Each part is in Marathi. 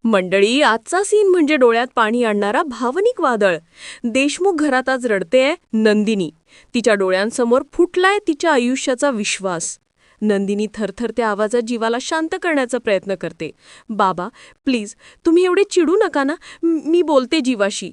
मंडळी, आजचा सीन म्हणजे डोळ्यात पाणी आणणारा भावनिक वादळ. देशमुख घरात आज रडतेय नंदिनी. तिच्या डोळ्यांसमोर फुटलाय तिच्या आयुष्याचा विश्वास. नंदिनी थरथरत्या आवाजात जीवाला शांत करण्याचा प्रयत्न करते. बाबा, प्लीज तुम्ही एवढे चिडू नका ना. मी बोलते जीवाशी.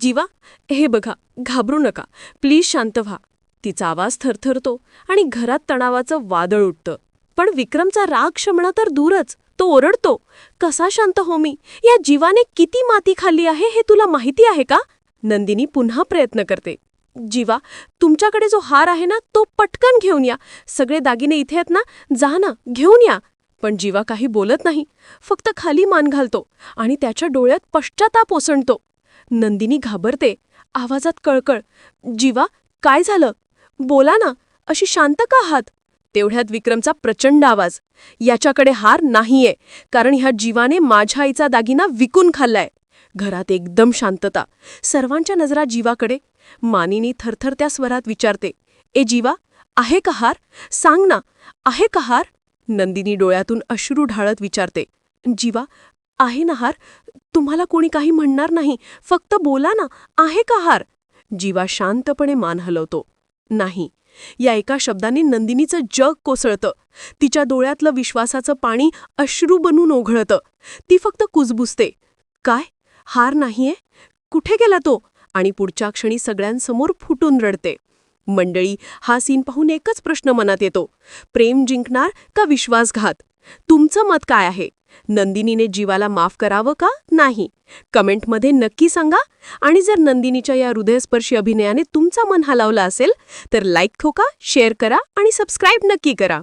जीवा, हे बघा, घाबरू नका. प्लीज शांत व्हा. तिचा आवाज थरथरतो आणि घरात तणावाचं वादळ उठतं. पण विक्रमचा राग शमणं तर दूरच. तो ओरडतो, कसा शांत हो मी? या जीवाने किती माती खाल्ली आहे हे तुला माहिती आहे का? नंदिनी पुन्हा प्रयत्न करते. जीवा, तुमच्याकडे जो हार आहे ना, तो पटकन घेऊन या. सगळे दागिने इथे आहेत ना, जा ना, घेऊन या. पण जीवा काही बोलत नाही, फक्त खाली मान घालतो आणि त्याच्या डोळ्यात पश्चाताप ओसंडतो. नंदिनी घाबरते, आवाजात कळकळ. जीवा, काय झालं? बोला ना, अशी शांत का आहात? तेवढ्यात विक्रमचा प्रचंड आवाज. याच्याकडे हार नाहीये, कारण ह्या जीवाने माझ्या आईचा दागिना विकून खाल्लाय. घरात एकदम शांतता. सर्वांच्या नजरा जीवाकडे. मानिनी थरथरत्या स्वरात विचारते, ए जीवा, आहे का हार? सांग ना, आहे का हार? नंदिनी डोळ्यातून अश्रू ढाळत विचारते, जीवा, आहे ना हार? तुम्हाला कोणी काही म्हणणार नाही, फक्त बोला ना, आहे का हार? जीवा शांतपणे मान हलवतो. नाही. या एका शब्दाने नंदिनीचं जग कोसळतं. तिच्या डोळ्यातलं विश्वासाचं पाणी अश्रू बनून ओघळतं. ती फक्त कुजबुजते. काय? हार नाहीये? कुठे गेला तो? आणि पुढच्या क्षणी सगळ्यांसमोर फुटून रडते. मंडळी, हा सीन पाहून एकच प्रश्न मनात येतो, प्रेम जिंकणार का विश्वासघात? तुमचं मत काय आहे? नंदिनीने जीवाला माफ करावं का नाही? कमेंटमध्ये नक्की सांगा. आणि जर नंदिनीच्या या हृदयस्पर्शी अभिनयाने तुमचा मन हलावला असेल तर लाईक ठोका, शेअर करा आणि सबस्क्राईब नक्की करा.